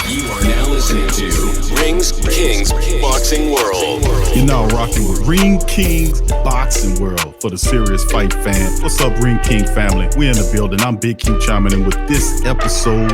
You are now listening to Rings Kings Boxing World. You're now rocking with Ring Kings Boxing World for the serious fight fan. What's up, Ring King family? We in the building. I'm Big Q chiming in with this episode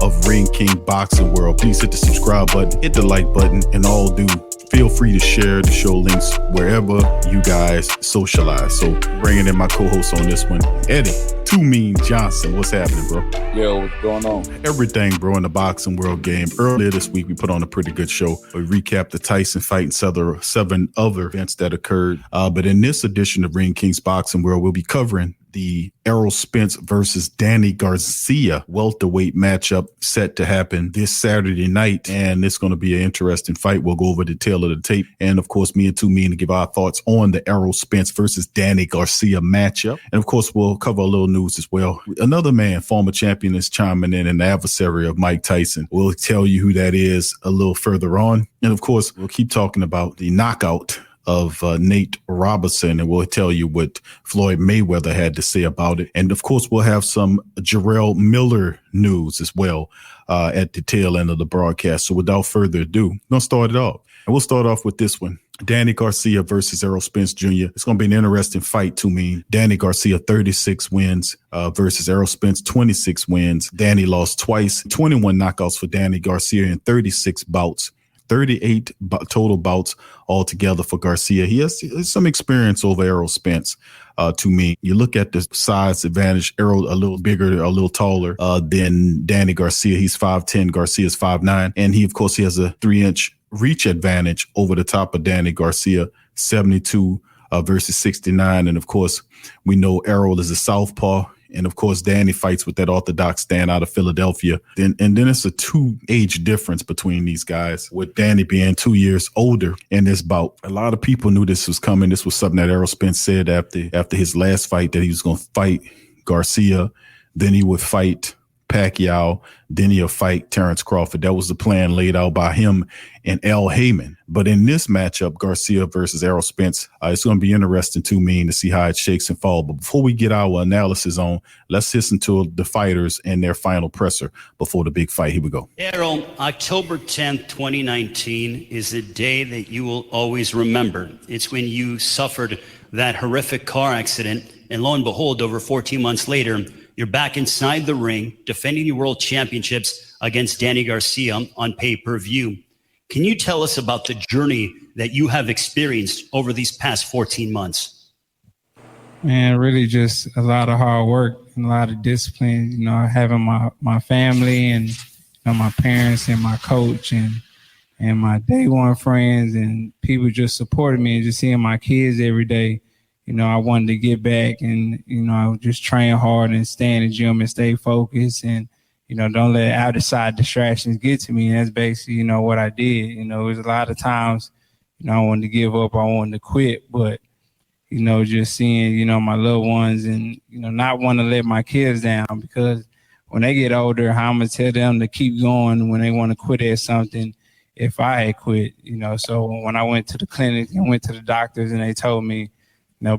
of Ring King Boxing World. Please hit the subscribe button, hit the like button, and all do. Feel free to share the show links wherever you guys socialize. So bringing in my co-host on this one, Eddie Too Mean Johnson. What's happening, bro? Yo, what's going on? Everything, bro, in the boxing world game. Earlier this week, we put on a pretty good show. We recapped the Tyson fight and seven other events that occurred. But in this edition of Ring Kings Boxing World, we'll be covering the Errol Spence versus Danny Garcia welterweight matchup set to happen this Saturday night. And it's going to be an interesting fight. We'll go over the tail of the tape. And of course, me and Too Mean to give our thoughts on the Errol Spence versus Danny Garcia matchup. And of course, we'll cover a little news as well. Another man, former champion, is chiming in, an adversary of Mike Tyson. We'll tell you who that is a little further on. And of course, we'll keep talking about the knockout of Nate Robinson, and we'll tell you what Floyd Mayweather had to say about it. And of course, we'll have some Jarrell Miller news as well at the tail end of the broadcast. So without further ado, I'm going to start it off. And we'll start off with this one. Danny Garcia versus Errol Spence Jr. It's going to be an interesting fight to me. Danny Garcia, 36 wins versus Errol Spence, 26 wins. Danny lost twice, 21 knockouts for Danny Garcia in 36 bouts. 38 total bouts altogether for Garcia. He has some experience over Errol Spence. To me, you look at the size advantage. Errol a little bigger, a little taller than Danny Garcia. He's 5'10", Garcia's 5'9", and he, of course, he has a 3-inch reach advantage over the top of Danny Garcia, 72 versus 69. And of course, we know Errol is a southpaw. And of course, Danny fights with that orthodox stand out of Philadelphia. And then it's a 2-age difference between these guys, with Danny being 2 years older in this bout. A lot of people knew this was coming. This was something that Errol Spence said after his last fight, that he was going to fight Garcia, then he would fight Pacquiao, then he'll fight Terrence Crawford. That was the plan laid out by him and Al Heyman. But in this matchup, Garcia versus Errol Spence, it's going to be interesting to me to see how it shakes and falls. But before we get our analysis on, let's listen to the fighters and their final presser before the big fight. Here we go. Errol, October 10th, 2019 is a day that you will always remember. It's when you suffered that horrific car accident, and lo and behold, over 14 months later, you're back inside the ring defending your world championships against Danny Garcia on pay-per-view. Can you tell us about the journey that you have experienced over these past 14 months? Man, really just a lot of hard work and a lot of discipline, having my family and my parents and my coach and my day one friends and people just supported me, and just seeing my kids every day. I wanted to get back and, I would just train hard and stay in the gym and stay focused and, don't let outside distractions get to me. And that's basically, what I did. It was a lot of times, I wanted to give up, I wanted to quit, but, just seeing, my loved ones and, not want to let my kids down, because when they get older, how I'm going to tell them to keep going when they want to quit at something if I had quit, So when I went to the clinic and went to the doctors and they told me,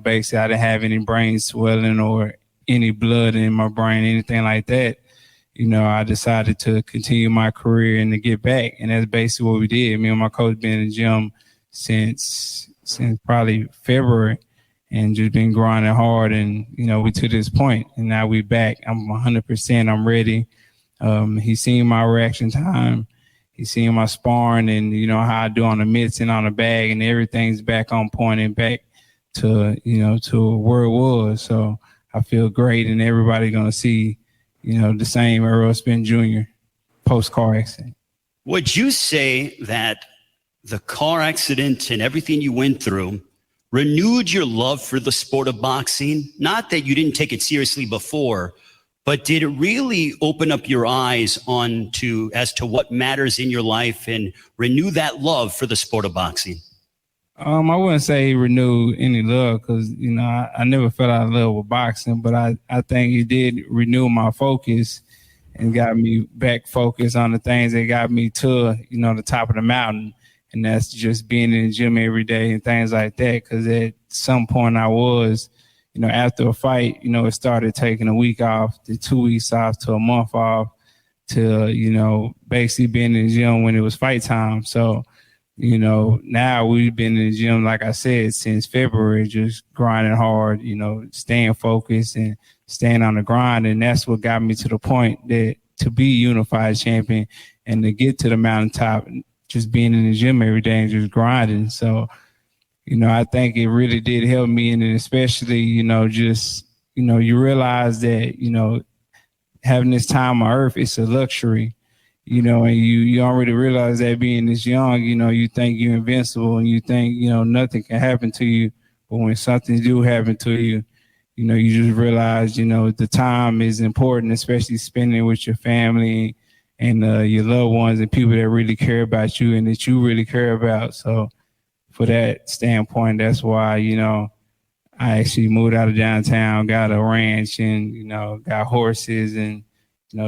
basically I didn't have any brain swelling or any blood in my brain, anything like that. I decided to continue my career and to get back. And that's basically what we did. Me and my coach been in the gym since probably February and just been grinding hard. And, we to this point, and now we back. I'm 100%. I'm ready. He's seen my reaction time. He's seen my sparring and, how I do on the mitts and on the bag, and everything's back on point and back to where it was. So I feel great, and everybody going to see, the same Errol Spence Jr. post-car accident. Would you say that the car accident and everything you went through renewed your love for the sport of boxing? Not that you didn't take it seriously before, but did it really open up your eyes as to what matters in your life and renew that love for the sport of boxing? I wouldn't say he renewed any love, because, I never fell out of love with boxing, but I think he did renew my focus and got me back focused on the things that got me to, the top of the mountain. And that's just being in the gym every day and things like that. Because at some point I was, after a fight, it started taking a week off, to 2 weeks off, to a month off, to, basically being in the gym when it was fight time. So, now we've been in the gym, like I said, since February, just grinding hard, staying focused and staying on the grind. And that's what got me to the point that to be unified champion and to get to the mountaintop, just being in the gym every day and just grinding. So, I think it really did help me. And especially, you realize that, having this time on earth, it's a luxury, and you don't really realize that being this young, you think you're invincible and you think, nothing can happen to you. But when something do happen to you, you just realize, the time is important, especially spending it with your family and your loved ones and people that really care about you and that you really care about. So for that standpoint, that's why, I actually moved out of downtown, got a ranch and, got horses and,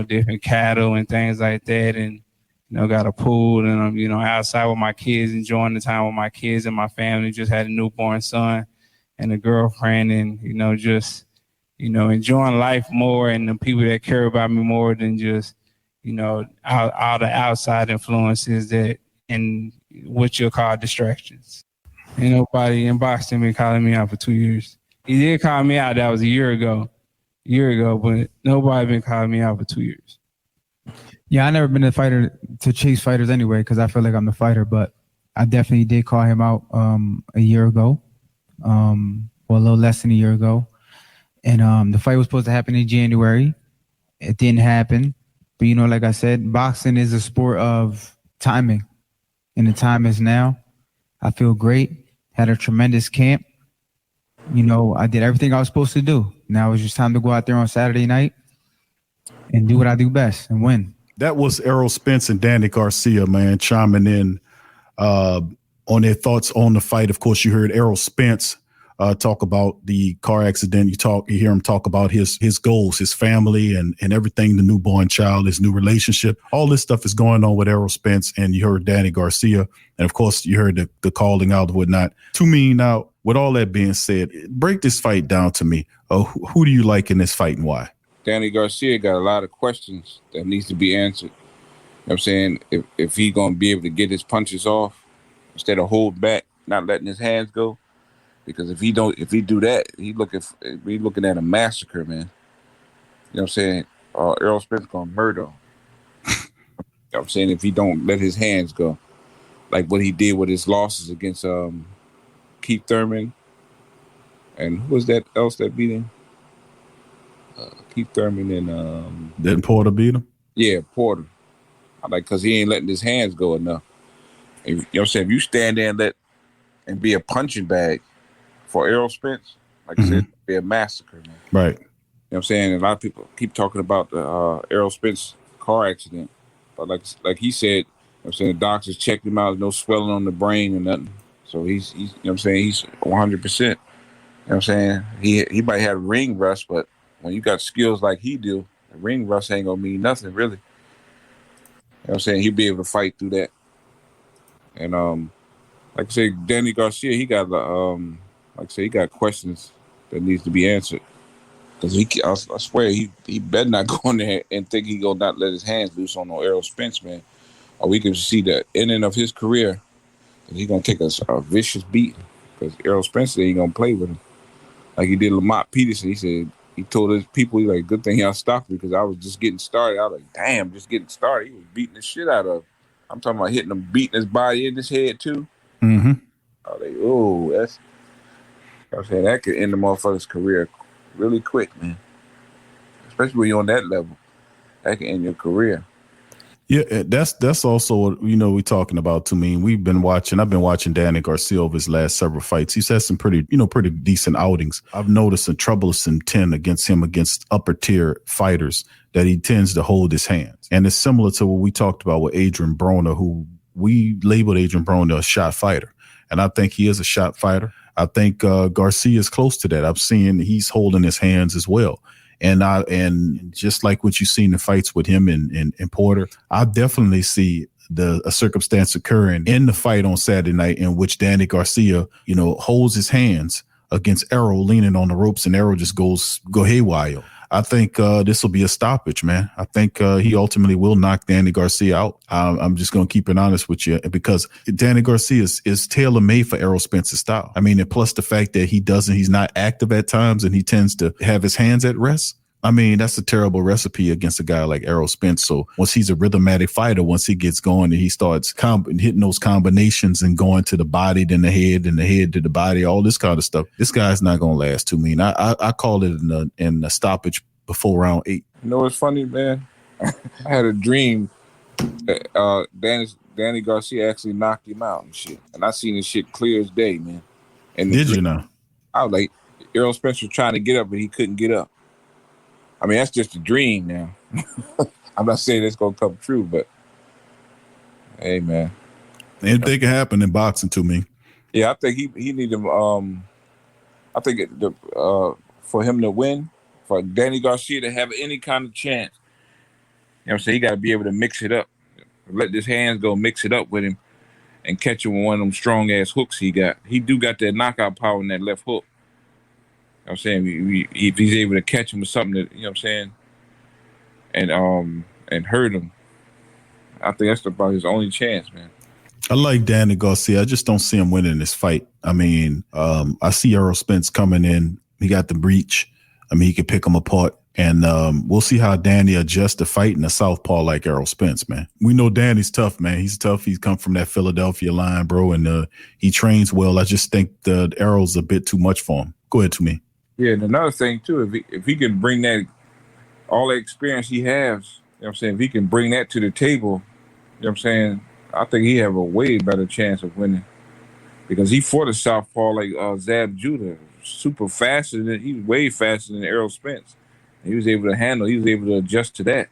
different cattle and things like that. And, got a pool and I'm, outside with my kids, enjoying the time with my kids and my family. Just had a newborn son and a girlfriend and, just, enjoying life more and the people that care about me more than just, all the outside influences that and what you'll call distractions. Ain't nobody in boxing been calling me out for 2 years. He did call me out. That was a year ago, but nobody been calling me out for 2 years. Yeah, I never been a fighter to chase fighters anyway because I feel like I'm the fighter, but I definitely did call him out a year ago, or a little less than a year ago. And the fight was supposed to happen in January. It didn't happen. But, like I said, boxing is a sport of timing, and the time is now. I feel great. Had a tremendous camp. I did everything I was supposed to do. Now it's just time to go out there on Saturday night and do what I do best and win. That was Errol Spence and Danny Garcia, man, chiming in on their thoughts on the fight. Of course, you heard Errol Spence talk about the car accident. You hear him talk about his goals, his family, and everything, the newborn child, his new relationship. All this stuff is going on with Errol Spence, and you heard Danny Garcia. And, of course, you heard the calling out and whatnot. To me now, with all that being said, break this fight down to me. Who do you like in this fight and why? Danny Garcia got a lot of questions that needs to be answered. You know what I'm saying? If he's going to be able to get his punches off instead of hold back, not letting his hands go. Because if he do that, he's looking at a massacre, man. You know what I'm saying? Errol Spence gonna murder him. You know what I'm saying? If he don't let his hands go, like what he did with his losses against Keith Thurman, and who was that else that beat him? Keith Thurman and didn't Porter beat him? Yeah, Porter. Because he ain't letting his hands go enough. And, you know what I'm saying? If you stand there and be a punching bag for Errol Spence, like I said, it'd be a massacre, man. Right. You know what I'm saying? And a lot of people keep talking about the Errol Spence car accident. But like he said, you know what I'm saying, the doctors checked him out, no swelling on the brain or nothing. So he's you know what I'm saying, he's 100%. You know what I'm saying? He might have ring rust, but when you got skills like he do, the ring rust ain't gonna mean nothing really. You know what I'm saying? He'll be able to fight through that. And like I say, Danny Garcia, he got he got questions that needs to be answered. Because I swear, he better not go in there and think he gonna not let his hands loose on no Errol Spence, man. Or we can see the ending of his career. He's gonna take a vicious beat. Because Errol Spence ain't gonna play with him. Like he did Lamont Peterson. He said, he told his people, he's like, good thing y'all stopped me because I was just getting started. I was like, damn, just getting started. He was beating the shit out of him. I'm talking about hitting him, beating his body in his head too. Mm-hmm. I was like, that's, I'm saying, that could end the motherfucker's career really quick, man. Especially when you're on that level. That can end your career. Yeah, that's also what, we're talking about to me. I've been watching Danny Garcia over his last several fights. He's had some pretty decent outings. I've noticed a troublesome trend against upper tier fighters that he tends to hold his hands. And it's similar to what we talked about with Adrian Broner, who we labeled Adrian Broner a shot fighter. And I think he is a shot fighter. I think Garcia is close to that. I'm seeing he's holding his hands as well. And just like what you've seen in fights with him and Porter, I definitely see a circumstance occurring in the fight on Saturday night in which Danny Garcia, holds his hands against Errol leaning on the ropes and Errol just go haywire. I think this will be a stoppage, man. I think he ultimately will knock Danny Garcia out. I'm just going to keep it honest with you because Danny Garcia is tailor-made for Errol Spence's style. I mean, and plus the fact that he's not active at times and he tends to have his hands at rest. I mean, that's a terrible recipe against a guy like Errol Spence. So once he's a rhythmatic fighter, once he gets going and he starts hitting those combinations and going to the body, then the head, and the head to the body, all this kind of stuff, this guy's not going to last too mean. I call it in the stoppage before round 8. You know what's funny, man? I had a dream that Danny Garcia actually knocked him out and shit. And I seen this shit clear as day, man. And did you know? I was like, Errol Spence was trying to get up, but he couldn't get up. I mean, that's just a dream now. I'm not saying it's going to come true, but hey, man. Anything can happen in boxing to me. Yeah, I think he need to, I think for him to win, for Danny Garcia to have any kind of chance, you know what I'm saying, he got to be able to mix it up. Let his hands go, mix it up with him, and catch him with one of them strong-ass hooks he got. He do got that knockout power in that left hook. I'm saying if he's able to catch him with something that, you know what I'm saying, and hurt him, I think that's about his only chance, man. I like Danny Garcia. I just don't see him winning this fight. I mean, I see Errol Spence coming in. He got the breach. I mean, he can pick him apart. And we'll see how Danny adjusts to fighting a southpaw like Errol Spence, man. We know Danny's tough, man. He's tough. He's come from that Philadelphia line, bro, and he trains well. I just think the Errol's a bit too much for him. Go ahead to me. Yeah, and another thing, too, if he can bring that, all the experience he has, you know what I'm saying, if he can bring that to the table, you know what I'm saying, I think he have a way better chance of winning. Because he fought a southpaw like Zab Judah, super faster he was way faster than Errol Spence. And he was able to adjust to that.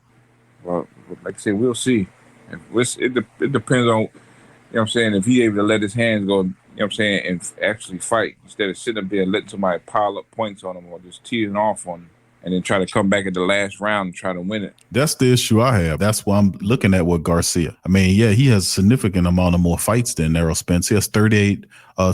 Well, like I said, we'll see. It depends on, you know what I'm saying, if he able to let his hands go, you know what I'm saying, and actually fight instead of sitting up there and letting somebody pile up points on him or just teeing off on him and then try to come back at the last round and try to win it. That's the issue I have. That's why I'm looking at with Garcia. I mean, yeah, he has a significant amount of more fights than Errol Spence. He has 38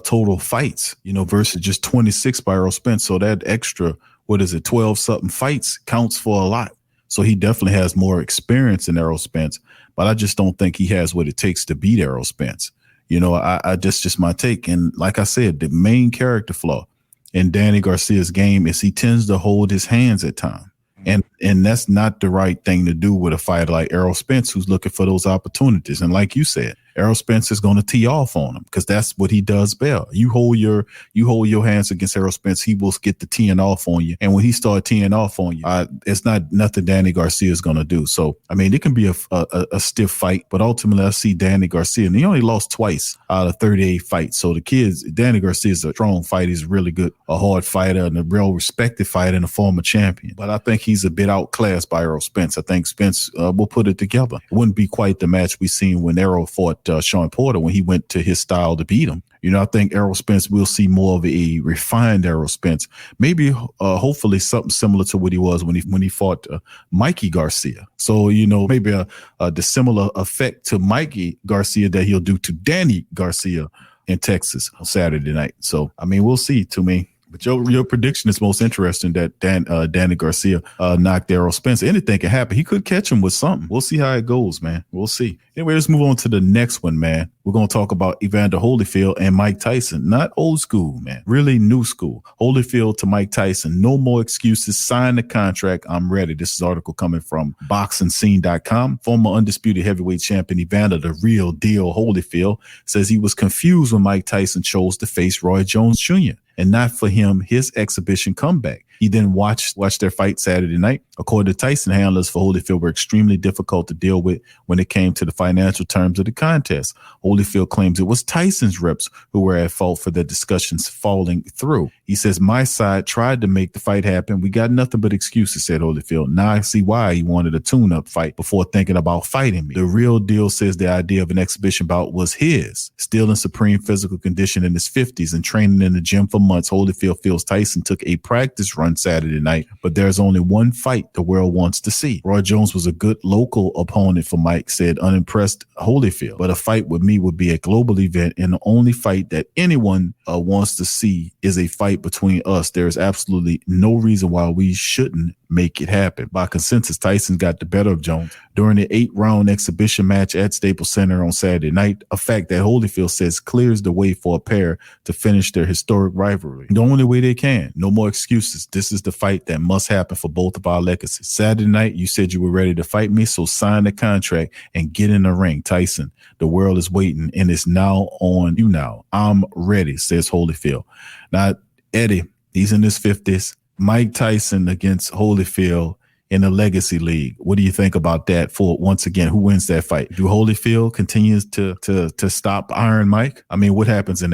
total fights, you know, versus just 26 by Errol Spence. So that extra, 12-something fights counts for a lot. So he definitely has more experience than Errol Spence, but I just don't think he has what it takes to beat Errol Spence. You know, I just my take. And like I said, the main character flaw in Danny Garcia's game is he tends to hold his hands at times. And that's not the right thing to do with a fighter like Errol Spence, who's looking for those opportunities. And like you said, Errol Spence is going to tee off on him because that's what he does well. You hold your hands against Errol Spence, he will get the teeing off on you. And when he starts teeing off on you, it's not nothing Danny Garcia is going to do. So, I mean, it can be a stiff fight, but ultimately I see Danny Garcia, and he only lost twice out of 38 fights. So Danny Garcia is a strong fighter. He's really good, a hard fighter and a real respected fighter and a former champion. But I think he's a bit outclassed by Errol Spence. I think Spence will put it together. It wouldn't be quite the match we seen when Errol fought Sean Porter when he went to his style to beat him. You know, I think Errol Spence will see more of a refined Errol Spence, maybe hopefully something similar to what he was when he fought Mikey Garcia. So, you know, maybe the similar effect to Mikey Garcia that he'll do to Danny Garcia in Texas on Saturday night. So, I mean, we'll see to me. But your prediction is most interesting that Danny Garcia knocked Errol Spence. Anything can happen. He could catch him with something. We'll see how it goes, man. We'll see. Anyway, let's move on to the next one, man. We're going to talk about Evander Holyfield and Mike Tyson. Not old school, man. Really new school. Holyfield to Mike Tyson. No more excuses. Sign the contract. I'm ready. This is an article coming from BoxingScene.com. Former undisputed heavyweight champion Evander, the real deal Holyfield, says he was confused when Mike Tyson chose to face Roy Jones Jr. and not for him, his exhibition comeback. He then watched their fight Saturday night. According to Tyson, handlers for Holyfield were extremely difficult to deal with when it came to the financial terms of the contest. Holyfield claims it was Tyson's reps who were at fault for the discussions falling through. He says, my side tried to make the fight happen. We got nothing but excuses, said Holyfield. Now I see why he wanted a tune-up fight before thinking about fighting me. The real deal says the idea of an exhibition bout was his. Still in supreme physical condition in his 50s and training in the gym for months, Holyfield feels Tyson took a practice run Saturday night, but there's only one fight the world wants to see. Roy Jones was a good local opponent for Mike, said unimpressed Holyfield, but a fight with me would be a global event, and the only fight that anyone wants to see is a fight between us. There is absolutely no reason why we shouldn't make it happen. By consensus, Tyson got the better of Jones during the 8-round exhibition match at Staples Center on Saturday night, a fact that Holyfield says clears the way for a pair to finish their historic rivalry the only way they can. No more excuses. This is the fight that must happen for both of our legacies. Saturday night, you said you were ready to fight me, so sign the contract and get in the ring. Tyson, the world is waiting, and it's now on you now. I'm ready, says Holyfield. Now, Eddie, he's in his 50s. Mike Tyson against Holyfield in the Legacy League. What do you think about that? For once again, who wins that fight? Do Holyfield continues to stop Iron Mike? I mean, what happens in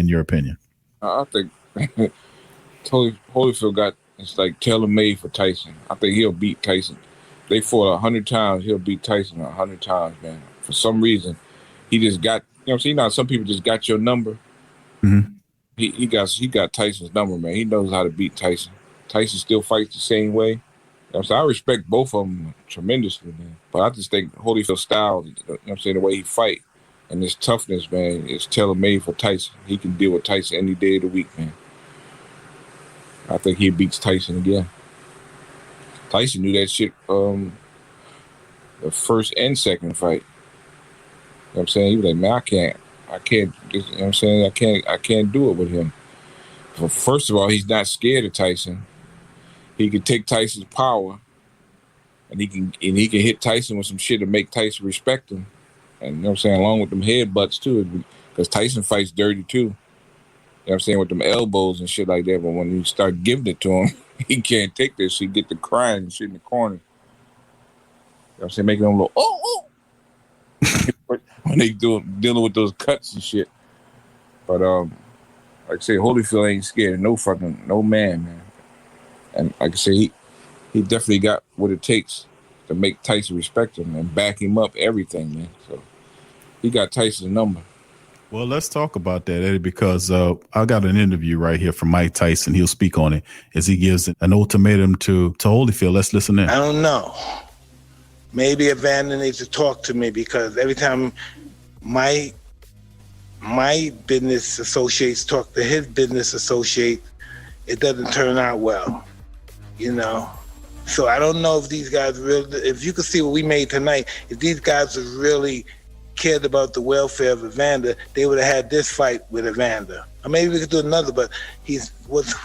your opinion? I think Holyfield it's like tailor-made for Tyson. I think he'll beat Tyson. They fought 100 times. He'll beat Tyson 100 times, man. For some reason, he just got, some people just got your number. Mm-hmm. He got Tyson's number, man. He knows how to beat Tyson. Tyson still fights the same way. So I respect both of them tremendously, man. But I just think Holyfield's style, the way he fight and his toughness, man, is tailor-made for Tyson. He can deal with Tyson any day of the week, man. I think he beats Tyson again. Tyson knew that shit the first and second fight. You know what I'm saying? He was like, man, I can't, you know what I'm saying? I can't do it with him. Well, first of all, he's not scared of Tyson. He can take Tyson's power and he can hit Tyson with some shit to make Tyson respect him. And you know what I'm saying, along with them headbutts too, because Tyson fights dirty too. You know what I'm saying, with them elbows and shit like that. But when you start giving it to him, he can't take this. He get to crying and shit in the corner. You know what I'm saying, making him a little, oh. When they dealing with those cuts and shit. But like I say, Holyfield ain't scared of no man. And like I say, he definitely got what it takes to make Tyson respect him and back him up, everything, man. So he got Tyson's number. Well, let's talk about that, Eddie, because I got an interview right here from Mike Tyson. He'll speak on it as he gives an ultimatum to Holyfield. Let's listen in. I don't know. Maybe Evander needs to talk to me, because every time my business associates talk to his business associate, it doesn't turn out well, So I don't know if these guys if you could see what we made tonight, if these guys have really cared about the welfare of Evander, they would have had this fight with Evander. Or maybe we could do another, but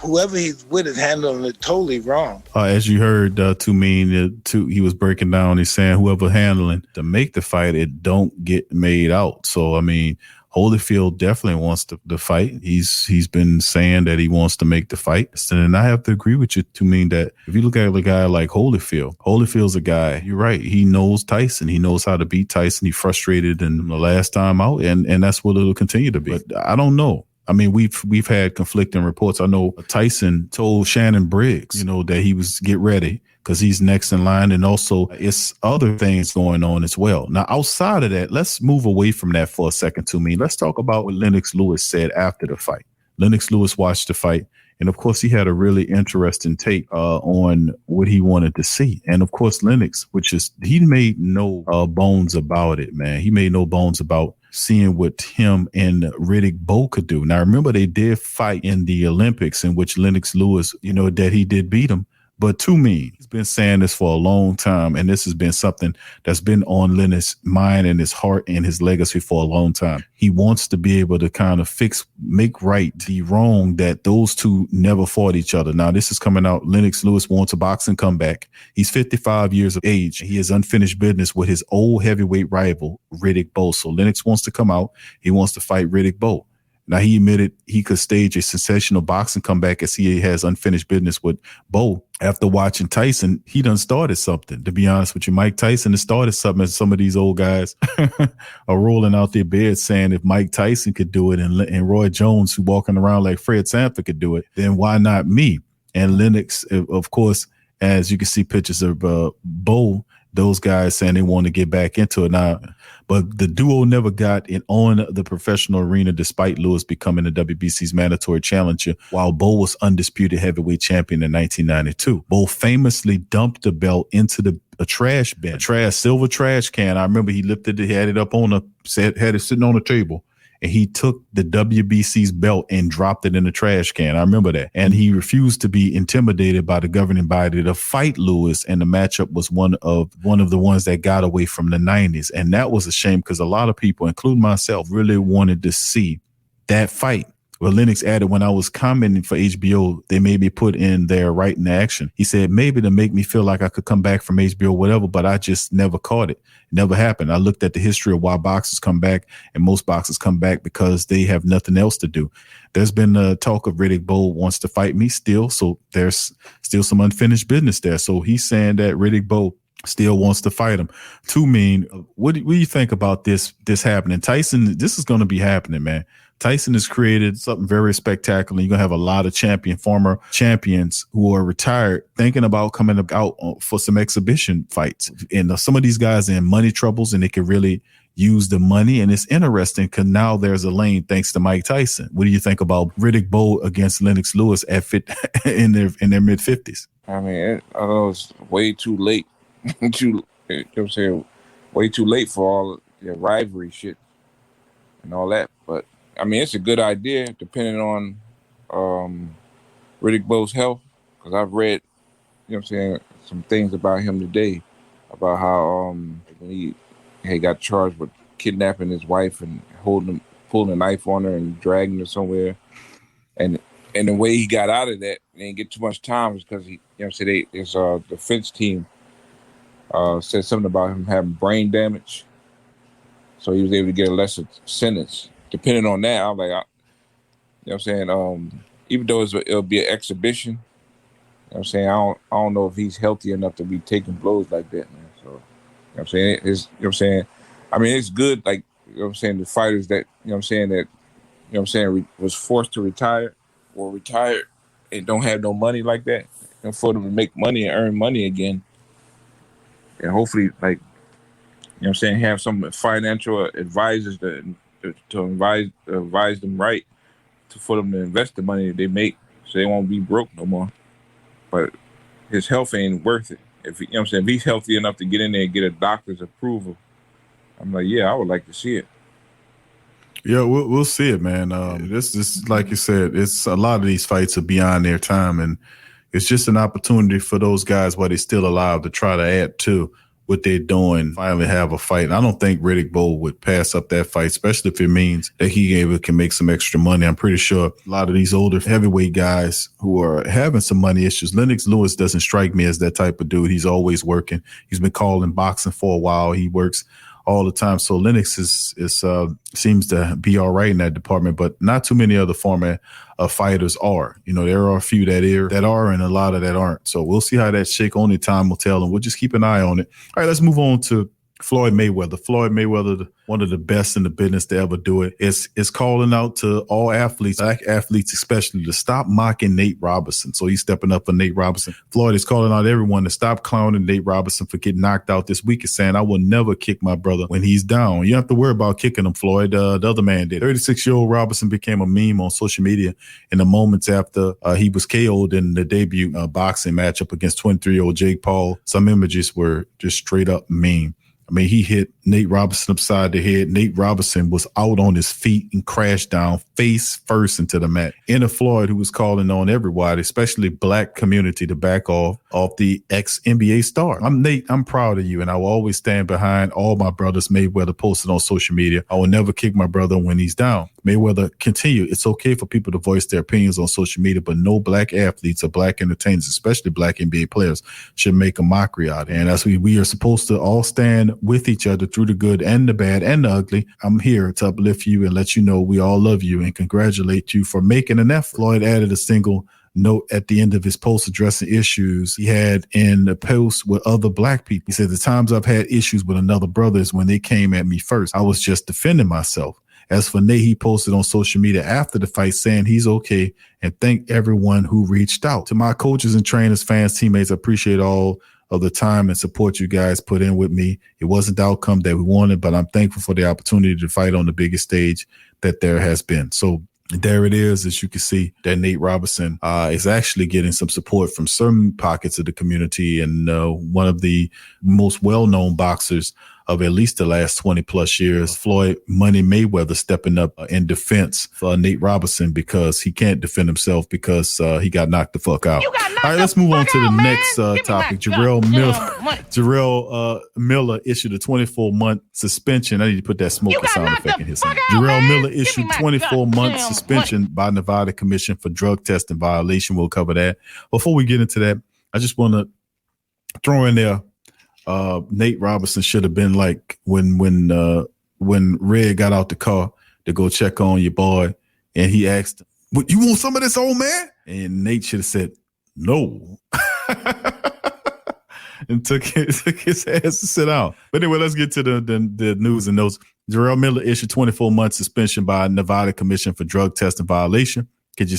whoever he's with is handling it totally wrong. As you heard, he was breaking down, he's saying whoever handling to make the fight, it don't get made out. So, I mean, Holyfield definitely wants the fight. He's been saying that he wants to make the fight. And I have to agree with you to mean that if you look at a guy like Holyfield's a guy, you're right. He knows Tyson. He knows how to beat Tyson. He frustrated in the last time out, and that's what it'll continue to be. But I don't know. I mean, we've had conflicting reports. I know Tyson told Shannon Briggs, that he was get ready because he's next in line. And also it's other things going on as well. Now, outside of that, let's move away from that for a second to me. Let's talk about what Lennox Lewis said after the fight. Lennox Lewis watched the fight. And of course, he had a really interesting take on what he wanted to see. And of course, Lennox, he made no bones about it, man. He made no bones about seeing what him and Riddick Bowe could do. Now, remember, they did fight in the Olympics in which Lennox Lewis, that he did beat him. But to me, he's been saying this for a long time, and this has been something that's been on Lennox's mind and his heart and his legacy for a long time. He wants to be able to kind of make right the wrong that those two never fought each other. Now, this is coming out. Lennox Lewis wants a boxing comeback. He's 55 years of age. He has unfinished business with his old heavyweight rival, Riddick Bowe. So Lennox wants to come out. He wants to fight Riddick Bowe. Now, he admitted he could stage a sensational boxing comeback as he has unfinished business with Bowe. After watching Tyson, he done started something. To be honest with you, Mike Tyson has started something, as some of these old guys are rolling out their beds saying if Mike Tyson could do it and Roy Jones, who walking around like Fred Sanford, could do it, then why not me? And Lennox, of course, as you can see pictures of Bowe, those guys saying they want to get back into it now. But the duo never got in on the professional arena despite Lewis becoming the WBC's mandatory challenger, while Bowe was undisputed heavyweight champion in 1992. Bowe famously dumped the belt into a trash bin, silver trash can. I remember he lifted it, had it up had it sitting on the table, and he took the WBC's belt and dropped it in the trash can. I remember that. And he refused to be intimidated by the governing body to fight Lewis, and the matchup was one of the ones that got away from the 90s. And that was a shame because a lot of people, including myself, really wanted to see that fight. Well, Lennox added, when I was commenting for HBO, they made me put in their right in action. He said, maybe to make me feel like I could come back from HBO or whatever, but I just never caught it. It never happened. I looked at the history of why boxers come back, and most boxers come back because they have nothing else to do. There's been a talk of Riddick Bowe wants to fight me still, so there's still some unfinished business there. So he's saying that Riddick Bowe still wants to fight him. Too mean. What do you think about this happening? Tyson, this is going to be happening, man. Tyson has created something very spectacular. You're going to have a lot of former champions who are retired thinking about coming out for some exhibition fights. And some of these guys are in money troubles, and they can really use the money. And it's interesting because now there's a lane thanks to Mike Tyson. What do you think about Riddick Bowe against Lennox Lewis at in their mid 50s? I mean, I know it's way too late. You know what I'm saying? Way too late for all the rivalry shit and all that. But I mean, it's a good idea depending on Riddick Bowe's health, because I've read, you know what I'm saying, some things about him today, about how when he got charged with kidnapping his wife and pulling a knife on her and dragging her somewhere, and the way he got out of that, he didn't get too much time, was because he, you know what I'm saying, his defense team said something about him having brain damage, so he was able to get a lesser sentence. Depending on that, I'm like, you know what I'm saying, even though it'll be an exhibition, you know what I'm saying, I don't know if he's healthy enough to be taking blows like that, man. So, you know what I'm saying, it's, you know what I'm saying, I mean, it's good, like, you know what I'm saying, the fighters that, you know what I'm saying, that, you know what I'm saying, was forced to retire or retired and don't have no money like that, and for them to make money and earn money again, and hopefully, like, you know what I'm saying, have some financial advisors to advise them right, for them to invest the money that they make so they won't be broke no more. But his health ain't worth it. If you know what I'm saying, if he's healthy enough to get in there and get a doctor's approval, I'm like, yeah, I would like to see it. Yeah, we'll see it, man. This like you said, it's a lot of these fights are beyond their time, and it's just an opportunity for those guys while they're still alive to try to add to what they're doing, finally have a fight. And I don't think Riddick Bowe would pass up that fight, especially if it means that he can make some extra money. I'm pretty sure a lot of these older heavyweight guys who are having some money issues, Lennox Lewis doesn't strike me as that type of dude. He's always working. He's been calling boxing for a while. He works all the time. So Lennox seems to be all right in that department, but not too many other former fighters are. You know, there are a few that are and a lot of that aren't. So we'll see how that shake. Only time will tell, and we'll just keep an eye on it. All right, let's move on to Floyd Mayweather. Floyd Mayweather, one of the best in the business to ever do it, is calling out to all athletes, black athletes especially, to stop mocking Nate Robinson. So he's stepping up for Nate Robinson. Floyd is calling out everyone to stop clowning Nate Robinson for getting knocked out this week. Is saying, I will never kick my brother when he's down. You don't have to worry about kicking him, Floyd. The other man did. 36-year-old Robinson became a meme on social media in the moments after he was KO'd in the debut boxing matchup against 23-year-old Jake Paul. Some images were just straight up meme. I mean, he hit Nate Robinson upside the head. Nate Robinson was out on his feet and crashed down face first into the mat. Enner Floyd, who was calling on everybody, especially black community, to back off the ex-NBA star. I'm Nate. I'm proud of you, and I will always stand behind all my brothers. Mayweather posted on social media, I will never kick my brother when he's down. Mayweather continued, it's okay for people to voice their opinions on social media, but no black athletes or black entertainers, especially black NBA players, should make a mockery out of it. And as we are supposed to all stand with each other through the good and the bad and the ugly, I'm here to uplift you and let you know we all love you and congratulate you for making an effort. Floyd added a single note at the end of his post addressing issues he had in the post with other black people. He said, the times I've had issues with another brother is when they came at me first. I was just defending myself. As for Nate, he posted on social media after the fight saying he's okay and thank everyone who reached out. To my coaches and trainers, fans, teammates, I appreciate all of the time and support you guys put in with me. It wasn't the outcome that we wanted, but I'm thankful for the opportunity to fight on the biggest stage that there has been. So there it is. As you can see, that Nate Robinson is actually getting some support from certain pockets of the community, and one of the most well-known boxers of at least the last 20 plus years. Floyd Money Mayweather stepping up in defense for Nate Robinson because he can't defend himself because he got knocked the fuck out. All right, let's move on to the next topic. Jarrell Miller issued a 24-month suspension. I need to put that smoking sound effect in here. Jarrell Miller issued 24-month suspension by Nevada Commission for drug testing violation. We'll cover that. Before we get into that, I just want to throw in there, Nate Robinson should have been like when Red got out the car to go check on your boy, and he asked, "What, you want some of this, old man?" And Nate should have said, "No," and took his ass to sit down. But anyway, let's get to the news and notes. Jarrell Miller issued 24-month suspension by Nevada Commission for drug testing violation. Could you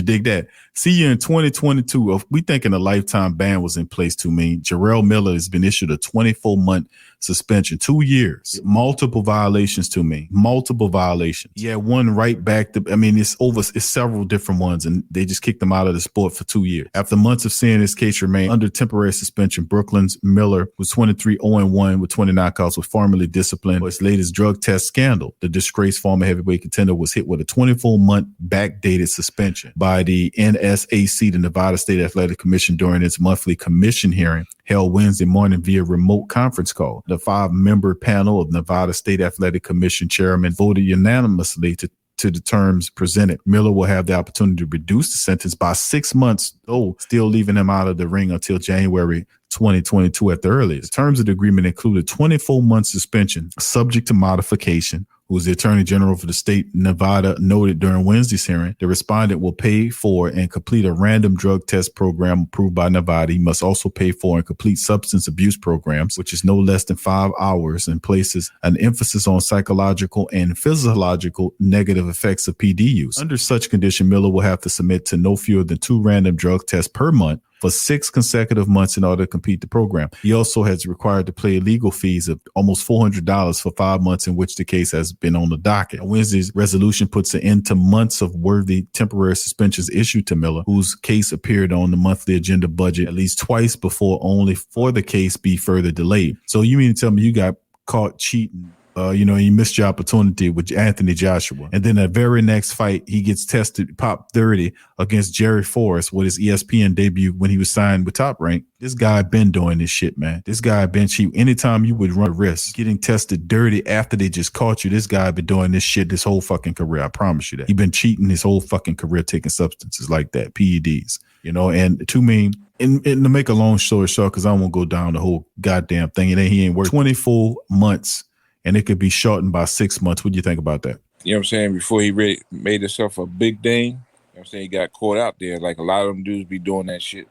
dig that? See you in 2022. We thinking a lifetime ban was in place to me. Jarrell Miller has been issued a 24-month suspension, 2 years, multiple violations to me, multiple violations. Yeah, one right back to, it's several different ones, and they just kicked him out of the sport for 2 years. After months of seeing his case remain under temporary suspension, Brooklyn's Miller was 23-0-1 with 20 knockouts, was formally disciplined for his latest drug test scandal. The disgraced former heavyweight contender was hit with a 24-month backdated suspension by the NSAC, the Nevada State Athletic Commission, during its monthly commission hearing held Wednesday morning via remote conference call. The 5-member panel of Nevada State Athletic Commission chairman voted unanimously to the terms presented. Miller will have the opportunity to reduce the sentence by 6 months, though still leaving him out of the ring until January 2022 at the earliest. The terms of the agreement included 24-month suspension subject to modification, who was the attorney general for the state Nevada, noted during Wednesday's hearing. The respondent will pay for and complete a random drug test program approved by Nevada. He must also pay for and complete substance abuse programs, which is no less than 5 hours, and places an emphasis on psychological and physiological negative effects of PD use. Under such condition, Miller will have to submit to no fewer than 2 random drug tests per month for 6 consecutive months in order to complete the program. He also has required to pay legal fees of almost $400 for 5 months in which the case has been on the docket. Wednesday's resolution puts an end to months of worthy temporary suspensions issued to Miller, whose case appeared on the monthly agenda budget at least twice before, only for the case be further delayed. So you mean to tell me you got caught cheating? You missed your opportunity with Anthony Joshua. And then the very next fight, he gets tested, pop 30 against Jerry Forrest with his ESPN debut when he was signed with Top Rank. This guy been doing this shit, man. This guy been cheating. Anytime you would run a risk getting tested dirty after they just caught you, this guy been doing this shit this whole fucking career. I promise you that. He been cheating his whole fucking career, taking substances like that, PEDs, and to me, and to make a long story short, because I won't go down the whole goddamn thing, and then he ain't worked 24 months. And it could be shortened by 6 months. What do you think about that? You know what I'm saying? Before he really made himself a big thing, you know what I'm saying, he got caught out there. Like a lot of them dudes be doing that shit.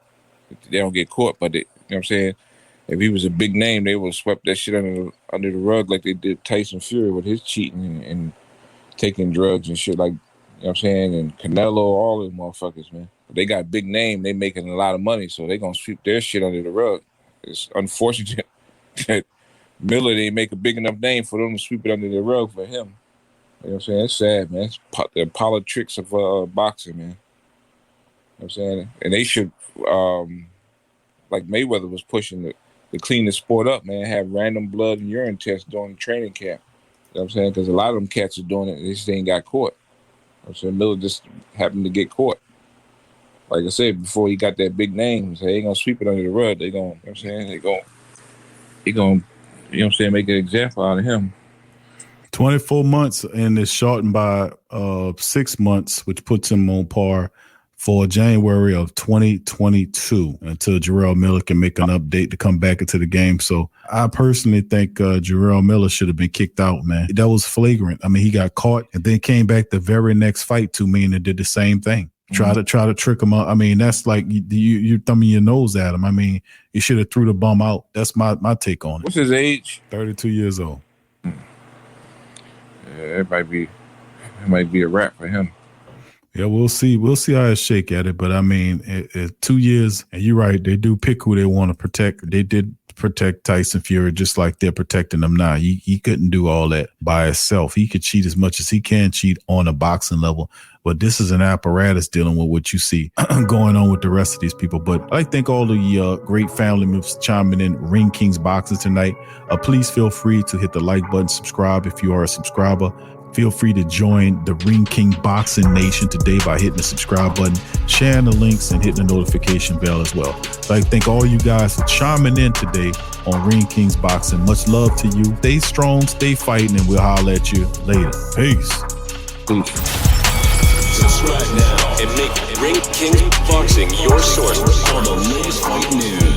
They don't get caught, but you know what I'm saying? If he was a big name, they would have swept that shit under the rug like they did Tyson Fury with his cheating and taking drugs and shit, like, you know what I'm saying? And Canelo, all those motherfuckers, man. But they got big name. They making a lot of money, so they going to sweep their shit under the rug. It's unfortunate that Miller didn't make a big enough name for them to sweep it under the rug for him. You know what I'm saying? It's sad, man. It's the politics of boxing, man. You know what I'm saying? And they should, like Mayweather was pushing to clean the sport up, man. Have random blood and urine tests during the training camp. You know what I'm saying? Because a lot of them cats are doing it. They just ain't got caught. You know what I'm saying? Miller just happened to get caught. Like I said, before he got that big name, so they ain't going to sweep it under the rug. They going, you know what I'm saying? They going, you know what I'm saying, make an example out of him. 24 months, and it's shortened by 6 months, which puts him on par for January of 2022 until Jarrell Miller can make an update to come back into the game. So I personally think Jarrell Miller should have been kicked out, man. That was flagrant. I mean, he got caught and then came back the very next fight to me and did the same thing. Try to trick him out. I mean, that's like you're thumbing your nose at him. I mean, you should have threw the bum out. That's my take on it. What's his age? 32 years old. Yeah, it might be a wrap for him. Yeah, we'll see. We'll see how it shake at it. But I mean, 2 years, and you're right. They do pick who they want to protect. They did protect Tyson Fury just like they're protecting him now. He couldn't do all that by himself. He could cheat as much as he can cheat on a boxing level. But this is an apparatus dealing with what you see going on with the rest of these people. But I thank all the great family members chiming in Ring Kings Boxing tonight. Please feel free to hit the like button, subscribe if you are a subscriber. Feel free to join the Ring King Boxing Nation today by hitting the subscribe button, sharing the links, and hitting the notification bell as well. So I thank all you guys for chiming in today on Ring Kings Boxing. Much love to you. Stay strong, stay fighting, and we'll holler at you later. Peace. Subscribe now and make Ring Kings Boxing your source for all the latest fight news.